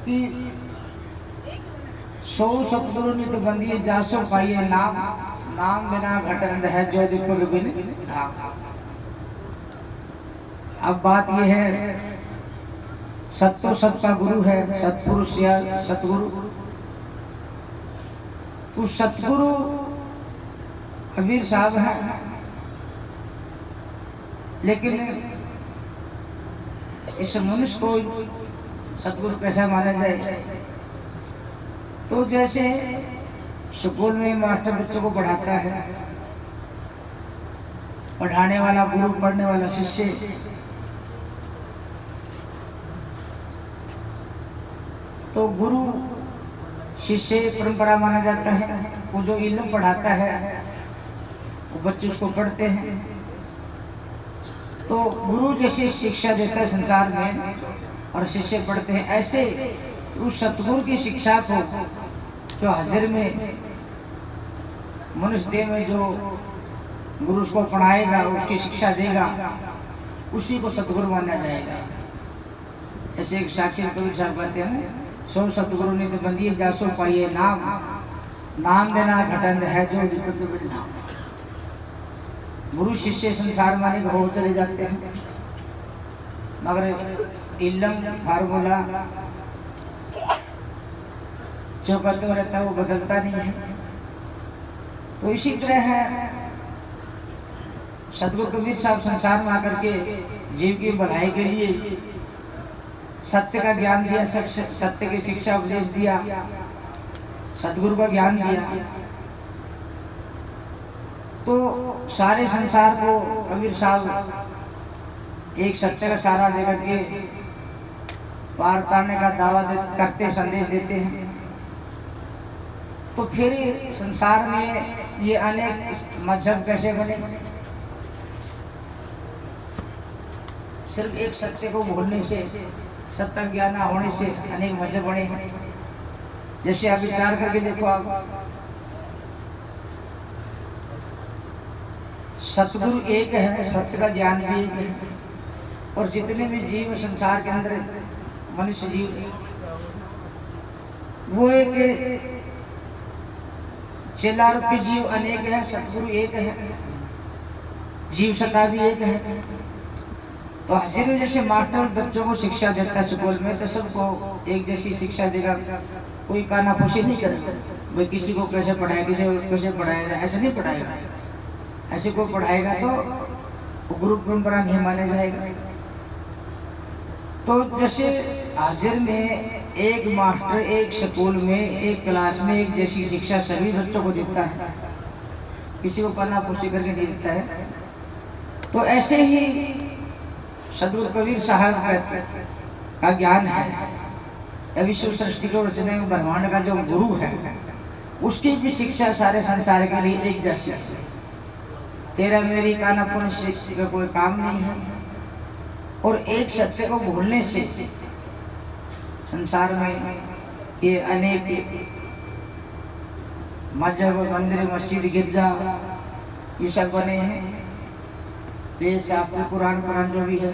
कि सो सतगुरु नित बंदिए जासो पाइए नाम, नाम बिना घटंद है जो देखो बिन धाम। अब बात यह है, सत्तो सबका गुरु है, सतपुरुष या सतगुरु। तो सतगुरु कबीर साहब है, लेकिन इस मनुष्य को सतगुरु कैसा माना जाए? तो जैसे स्कूल में मास्टर बच्चों को पढ़ाता है, पढ़ाने वाला गुरु, पढ़ने वाला शिष्य। तो गुरु शिष्य परंपरा माना जाता है। वो जो इल्म पढ़ाता है वो बच्चे उसको पढ़ते हैं। तो गुरु जैसे शिक्षा देता है संसार में और शिष्य पढ़ते हैं, ऐसे उस सतगुरु की शिक्षा को जो हाजिर में मनुष्य देह में जो गुरु उसको पढ़ाएगा, उसकी शिक्षा देगा, उसी को सतगुरु माना जाएगा। ऐसे एक शाकिर कबीर साहब कहते हैं ना, सो सतगुरु नित बंदिए जासो पाइए नाम, नाम बिना घटंद है जो बिन धाम। गुरु शिष्य संसार माने हो चले जाते हैं, मगर इल्म फार्मूला जो कहते रहता है वो बदलता नहीं है। तो इसी तरह है, सतगुरु कबीर साहब संसार में आकर के जीव की भलाई के लिए सत्य का ज्ञान दिया, सत्य की शिक्षा उपदेश दिया, सतगुरु का ज्ञान दिया। तो सारे संसार को कबीर साहब एक सत्य का सहारा देकर के पार उतारने का दावा करते, संदेश देते हैं। तो फिर संसार में ये अनेक मजहब कैसे बने? सिर्फ एक सत्य को भूलने से, सत्य ज्ञान होने से अनेक मजहब बने हैं। जैसे आप विचार करके देखो, आप सतगुरु एक है, सत्य का ज्ञान भी एक है, और जितने भी जीव संसार के अंदर मनुष्य जीव वो एक चेला रूपी जीव अनेक है, सतगुरु एक है, जीव सत्ता भी एक है। तो हाजिर में जैसे मास्टर बच्चों को शिक्षा देता है स्कूल में, तो सबको एक जैसी शिक्षा देगा, कोई कानाफूसी नहीं करेगा। भाई किसी को कैसे पढ़ाएगा, किसी को कैसे पढ़ाएगा, ऐसे नहीं पढ़ाएगा। ऐसे को पढ़ाएगा तो गुरु परंपरा नहीं माना जाएगा। तो जैसे हाजिर में एक मास्टर एक स्कूल में एक क्लास में एक जैसी शिक्षा सभी बच्चों को देता है, किसी को कानाफूसी करके नहीं देता है। तो ऐसे ही सतगुरु कबीर साहब का ज्ञान है, विश्व सृष्टि को रचने में ब्रह्मांड का जो गुरु है उसकी भी शिक्षा सारे संसार के लिए एक जैसी है। तेरा मेरी कानाफूसी का कोई काम नहीं है। और एक सत्य को भूलने से संसार में ये अनेक मजहब, मंदिर, मस्जिद, गिरजा ये सब बने हैं। देश शास्त्र, कुरान जो भी है,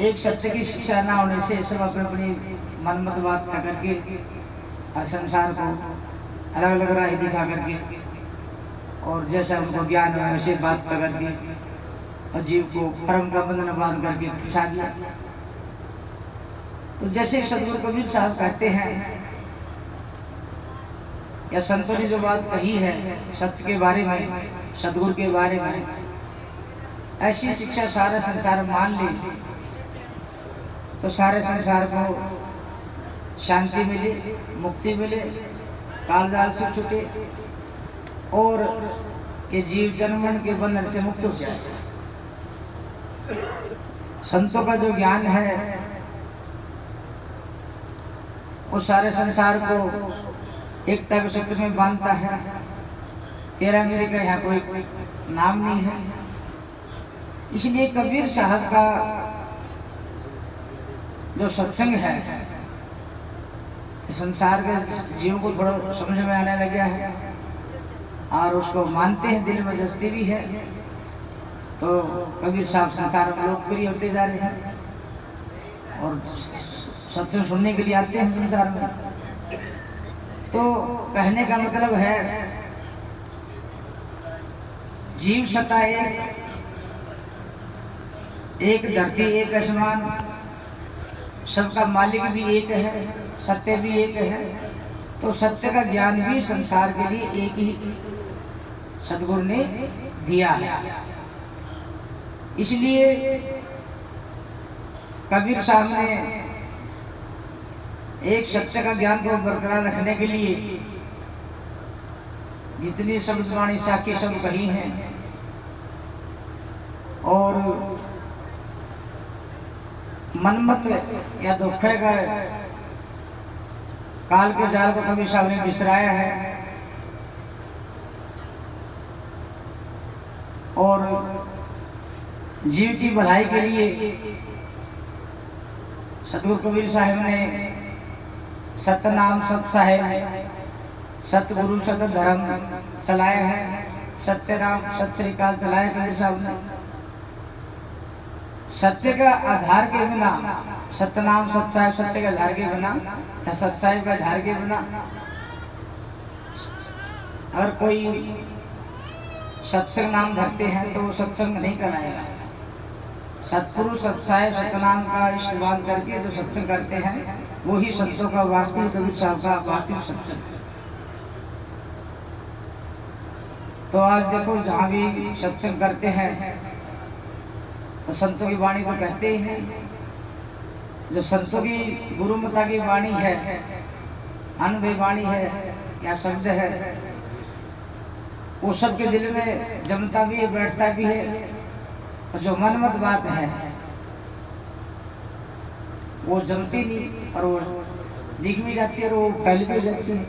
एक सत्य की शिक्षा ना होने से सब अपनी मनमत बात कर करके और संसार को अलग अलग राह दिखा करके और जैसा उनको ज्ञान है वैसे बात कर करके और जीव को कर्म का बंधन बांध करके फंसा दिया। तो जैसे सतगुरु कबीर साहब कहते हैं या संतों ने जो बात कही है सत्य के बारे में, सतगुरु के बारे में, ऐसी शिक्षा सारा संसार मान ले तो सारे संसार को शांति मिले, मुक्ति मिले, कालजाल से छूटे और ये जीव जन्मन के बंधन से मुक्त हो जाए। संतों का जो ज्ञान है वो सारे संसार को एकता के सूत्र में बांधता है। तेरा मेरे का यहाँ कोई नाम नहीं है। इसलिए कबीर साहब का जो सत्संग है संसार के जीवों को थोड़ा समझ में आने लग गया है और उसको मानते हैं, दिल में जस्ती भी है। तो कबीर साहब संसार में लोकप्रिय होते जा रहे हैं और सत्संग सुनने के लिए आते हैं संसार में। तो कहने का मतलब है जीव सत्ता एक धरती एक आसमान, सबका मालिक भी एक है, सत्य भी एक है। तो सत्य का ज्ञान भी संसार के लिए एक ही सद्गुरु ने दिया है। इसलिए कबीर साहब ने एक सत्य का ज्ञान को बरकरार रखने के लिए जितनी शब्द वाणी साखी सब कही हैं और मनमत या दुख का काल के जाल को कबीर साहब ने बिसराया है और जीव की भलाई के लिए सतगुरु कबीर साहब ने सतनाम सत साहेब सतगुरु सत धर्म चलाया है। सत्य राम सत श्री काल चलाया कबीर साहब ने। सत्य का आधार के बिना, सतनाम सत साहेब सत्य के आधार के बिना या सत साहेब के आधार के बिना अगर कोई सत्संग नाम धरते हैं तो वो सत्संग नहीं कराएगा। सतपुरुष सत साहेब सतनाम का इस्तेमाल करके जो सत्संग करते हैं वो ही संतों का वास्तविक कबीर साहब का वास्तविक सत्संग। तो आज देखो जहाँ भी सत्संग करते हैं तो संतों की वाणी तो कहते ही हैं। जो संतों की गुरुमता की वाणी है, अनुभवी वाणी है या शब्द है, वो सबके दिल में जमता भी है, बैठता भी है। और जो मनमत बात है वो जमती नहीं और वो दिख भी जाती है और वो फैल भी जाती है।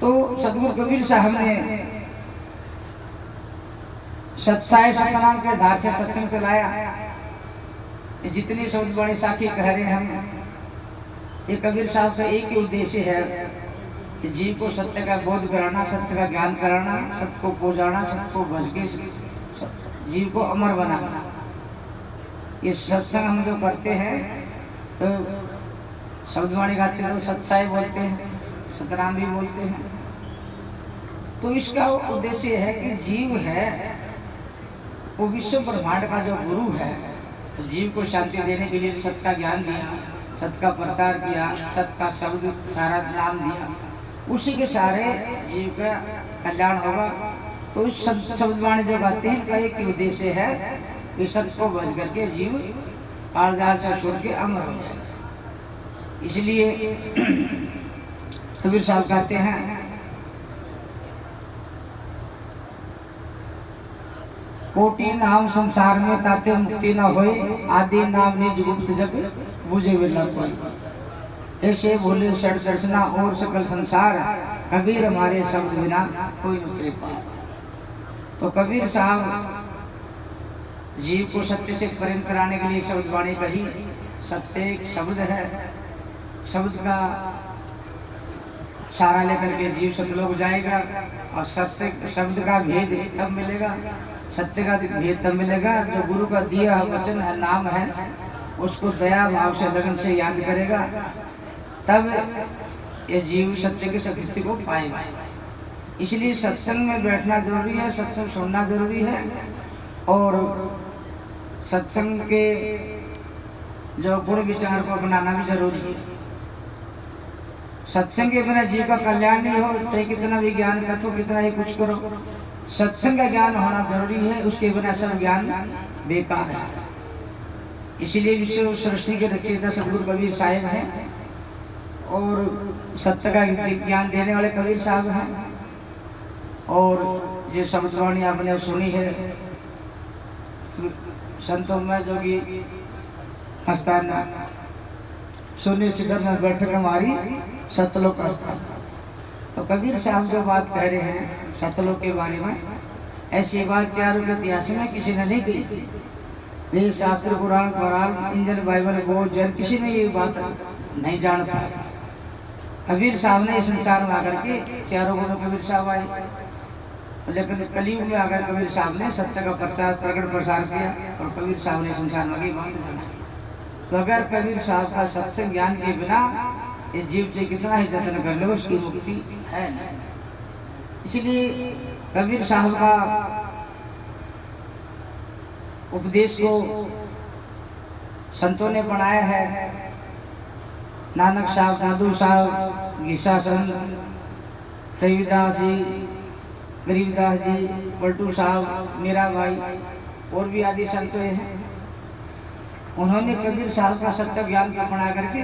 तो सतगुरु कबीर साहब ने सत्साई सतनाम के आधार से सत्संग चलाया। जितनी शब्द बड़ी साखी कह रहे हैं हम, ये कबीर साहब का एक ही उद्देश्य है कि जीव को सत्य का बोध कराना, सत्य का ज्ञान कराना, सत्य को पहुंचाना, सत्य को भज के जीव को अमर बनाना। ये सत्संग हम जो करते हैं तो शब्दवाणी गाते हैं तो सत्साई बोलते हैं, सतनाम भी बोलते हैं। तो इसका उद्देश्य है कि जीव है वो विश्व ब्रह्मांड का जो गुरु है, जीव को शांति देने के लिए सत्य का ज्ञान दिया, सत्य का प्रचार किया, सत्य का शब्द सारा नाम दिया, उसी के सारे जीव का कल्याण होगा। तो इस शब्दवाणी जो गाते हैं का एक उद्देश्य है कि सत्य को भज करके जीव कालजाल से छोड़ के अमर हो जाए। इसलिए कबीर साहब कहते हैं कोटि नाम संसार में ताते मुक्ति न होए, आदि नाम निज गुप्त जग बुझे बिरला कोई। ऐसे बोले षड दर्शना और सकल संसार, कबीर हमारे शब्द बिना कोई न कृपा। तो कबीर साहब जीव को सत्य से प्रेम कराने के लिए शब्द वाणी कही। सत्य एक शब्द है, शब्द का सहारा लेकर के जीव सतलोक जाएगा और सत्य शब्द का भेद तब मिलेगा, सत्य का भेद तब मिलेगा जो गुरु का दिया वचन है, नाम है, उसको दया भाव से लगन से याद करेगा, तब ये जीव सत्य के सत्य को पाएगा। इसलिए सत्संग में बैठना जरूरी है, सत्संग सुनना जरूरी है और सत्संग के जो गुण विचार को अपनाना भी जरूरी है। सत्संग के बिना जीव का कल्याण नहीं हो, चाहे कितना भी ज्ञान कथो, कितना ही कुछ करो, सत्संग का ज्ञान होना जरूरी है, उसके बिना सब ज्ञान बेकार है। इसीलिए विश्व सृष्टि के रचयिता सतगुरु कबीर साहब हैं और सत्य का ज्ञान देने वाले कबीर साहब हैं। और ये शब्दवाणी आपने सुनी है संतों में जो कि आस्थाना सोने शिखर में बैठक हमारी सतलोक आस्थान। तो कबीर साहब जो बात कह रहे हैं सतलोक के बारे में, ऐसी बात चारों के इतिहास में किसी ने नहीं कही। ये शास्त्र पुराण कुरान इंजन बाइबल वो जन किसी ने ये बात नहीं जान पाया। कबीर साहब ने संसार में आकर के चारों गुणों कबीर साहब आए, लेकिन कलयुग में आकर कबीर साहब ने सत्य का प्रचार प्रकट प्रसार किया और कबीर साहब ने संसार में बात जाना। तो अगर कबीर साहब का सत्संग ज्ञान के बिना ये जीव से कितना ही जतन कर लो उसकी मुक्ति है नहीं। इसलिए कबीर साहब का उपदेश को संतों ने पढ़ाया है। नानक साहब, दादू साहब, गीसा संत, रविदास जी, गरीबदास जी, पलटू साहब, मीराबाई और भी आदि संत हैं। उन्होंने कबीर साहब का सत्य ज्ञान को पढ़ा करके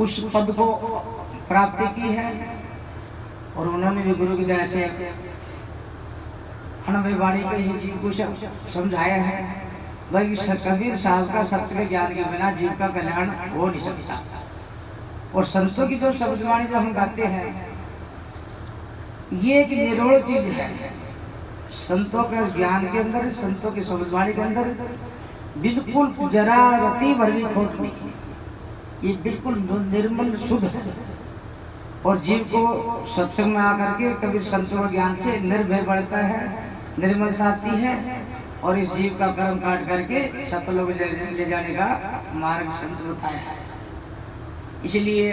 उस पद को प्राप्ति की है। और उन्होंने भी गुरु की दया से अनुभवी वाणी का ही जीव को समझाया है। भाई कबीर साहब का सत्य के ज्ञान के बिना जीव का कल्याण हो नहीं सकता। और संतों की जो शब्दवाणी जो हम गाते हैं ये एक निरोल चीज है। संतों के ज्ञान के अंदर, संतों की शब्दवाणी के अंदर बिल्कुल जरा रति भर भी खोट नहीं। ये बिल्कुल निर्मल शुद्ध है। और जीव को सत्संग में आकर के कबीर संतों के ज्ञान से निर्भय बढ़ता है, निर्मलता आती है। और इस जीव का कर्म काट करके सतलोक ले जाने का मार्ग संत बताया है। इसलिए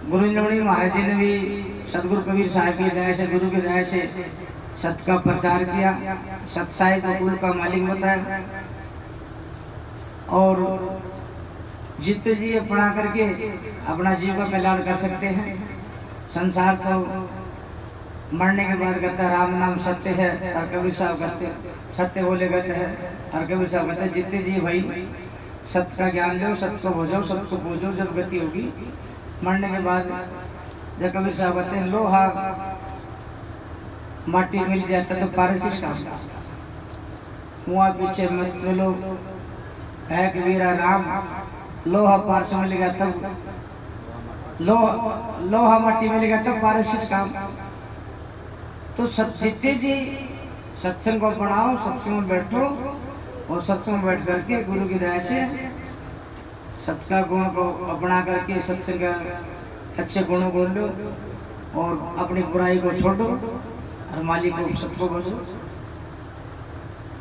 गुरु नवनी महाराज जी ने भी सतगुरु कबीर साहब की दया से, गुरु की दया से सत्य का प्रचार किया। सत्य साहिब को कुल का मालिक बताया। और जितने जी पढ़ा करके अपना जीव का कल्याण कर सकते हैं। संसार तो मरने के बाद कहता है राम नाम सत्य है, और कबीर साहब कहते सत्य बोले कहते हैं। और कबीर साहब कहते हैं जितने जी भाई सत्य का ज्ञान लो, सत्य को भोजो, सत्य को पूजो, जब गति होगी मरने के बाद। जब कबीर साहब कहते हैं लोहा माटी मिल जाता तो पारस किस काम का, मुआ पीछे मत मिलो है कबीरा राम। लोहा पारस मिलेगा तब, लोहा माटी मिलेगा तब पारस किस काम। तो जितने जी सत्संग को पढ़ाओ, सत्संग में बैठो और सत्संग में बैठ करके गुरु की दया से सत्य का गुण को अपना करके सत्संग का अच्छे गुणों को लो और अपनी बुराई को छोड़ो और मालिक को सबको भजो।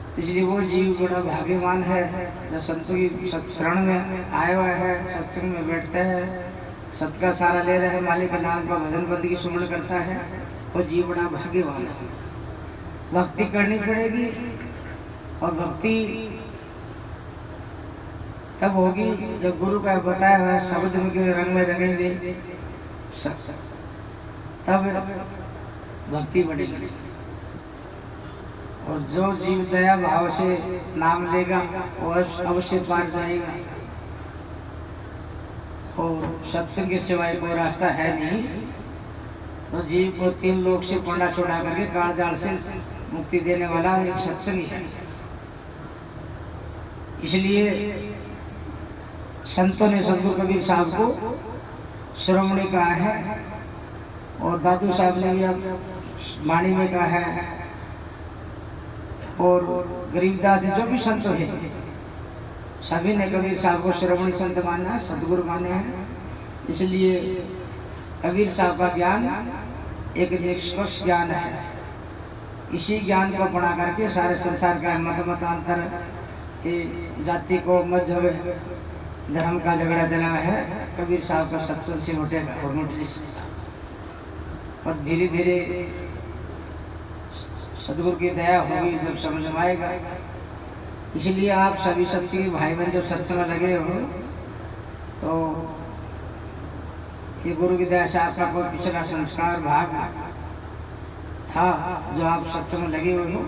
तो इसलिए वो जीव बड़ा भाग्यवान है जो संतों की शरण में आया हुआ है, सत्संग में बैठता है, सत्य का सहारा ले रहा है, मालिक के नाम का भजन बंदगी सुमरण करता है। वो जीव बड़ा भाग्यवान है। भक्ति करनी पड़ेगी और भक्ति तब होगी जब गुरु का बताया हुआ शब्द में के रंग में रंगेंगे, तब भक्ति बढ़ेगी। और जो जीव दया भाव से नाम लेगा वो अवश्य पार जाएगा। और सत्संग के सिवाय कोई रास्ता है नहीं। तो जीव को 3 लोक से पंडा छोड़ा करके कालजाल से मुक्ति देने वाला एक सत्संग ही है। इसलिए संतों ने सतगुरु कबीर साहब को श्रोमणी कहा है। और दादू साहब ने भी अब वाणी में कहा है। और गरीबदास जो भी संत है सभी ने कबीर साहब को श्रोमणी संत माना है, सदगुरु माने हैं। इसलिए कबीर साहब का ज्ञान एक निष्पक्ष ज्ञान है। इसी ज्ञान को पढ़ा करके सारे संसार का मत मतांतर, जाति को मजहब धर्म का झगड़ा चला है, कबीर साहब का सत्संग से उठेगा और मुठ नहीं सकता। और धीरे धीरे सदगुरु की दया होगी जब समझ में आएगा। इसलिए आप सभी सत्संगी भाई बहन जो सत्संग में लगे हो, तो ये गुरु की दया से आपका कोई पिछला संस्कार भाग था जो आप सत्संग में लगे हुए हो।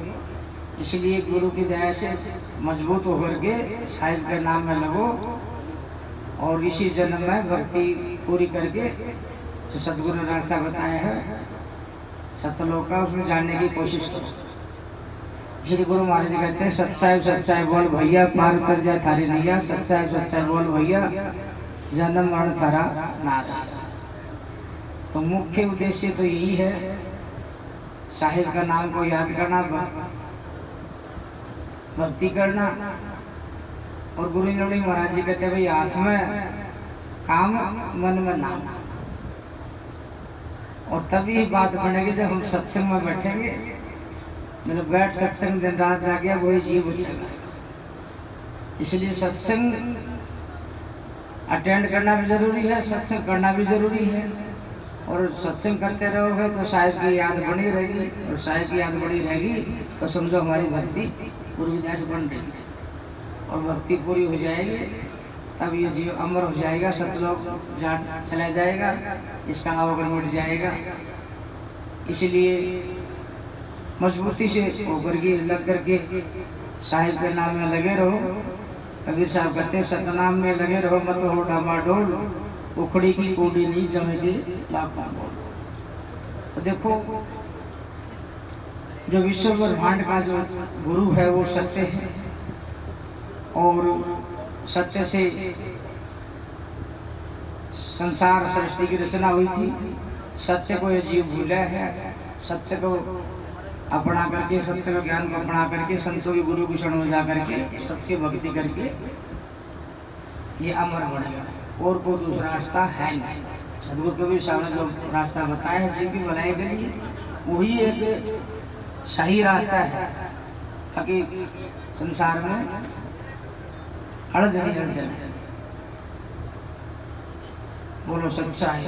इसलिए गुरु की दया से मजबूत होकर के साहिब के नाम में लगो और इसी जन्म में भक्ति पूरी करके जो सदगुरु ने रास्ता बताया है सतलोक का, उसमें जानने की कोशिश करो। श्री गुरु महाराज जी कहते हैं सत्साहिब बोल भैया पार कर जा थारी नैया, सत्साहिब बोल भैया जन्म मरण थारा नारा। तो मुख्य उद्देश्य तो यही है, साहिब का नाम को याद करना, भक्ति करना। और गुरु नवनी महाराज जी कहते हैं भाई हाथ में काम मन में नाम। और तभी बात बनेगी जब हम सत्संग में बैठेंगे। मतलब बैठ सत्संग दिन रात जागे वही जीव उछेगा। इसलिए सत्संग अटेंड करना भी जरूरी है, सत्संग करना भी जरूरी है। और सत्संग करते रहोगे तो साहिब की याद बनी रहेगी, और साहिब की याद बनी रहेगी तो समझो हमारी भक्ति पूरी विद्या से बन रही, और भक्ति पूरी हो जाएगी तब ये जीव अमर हो जाएगा, सतलोक जा चला जाएगा, इसका अवगुण मिट जाएगा। इसलिए मजबूती से होकर के लग करके साहिब के नाम में लगे रहो। कबीर साहब कहते हैं सतनाम में लगे रहो मत हो डामाडोल, उखड़ी की कूड़ी नहीं जमेगी लाखों बोल। तो देखो जो विश्व ब्रह्मांड का जो गुरु है वो सत्य है, और सत्य से संसार सृष्टि की रचना हुई थी। सत्य को ये जीव भूला है, सत्य को अपना करके, सत्य के ज्ञान को अपना करके, संतों के गुरु भूषण में जा करके सत्य की भक्ति करके ये अमर बनेगा, और कोई दूसरा रास्ता है नहीं। सदगुरु कबीर साहब ने जो रास्ता बताया है जीव की भलाई के लिए, वही एक सही रास्ता है, ताकि संसार में अड़ज नहीं अड़ जाए। बोलो सच्चाई।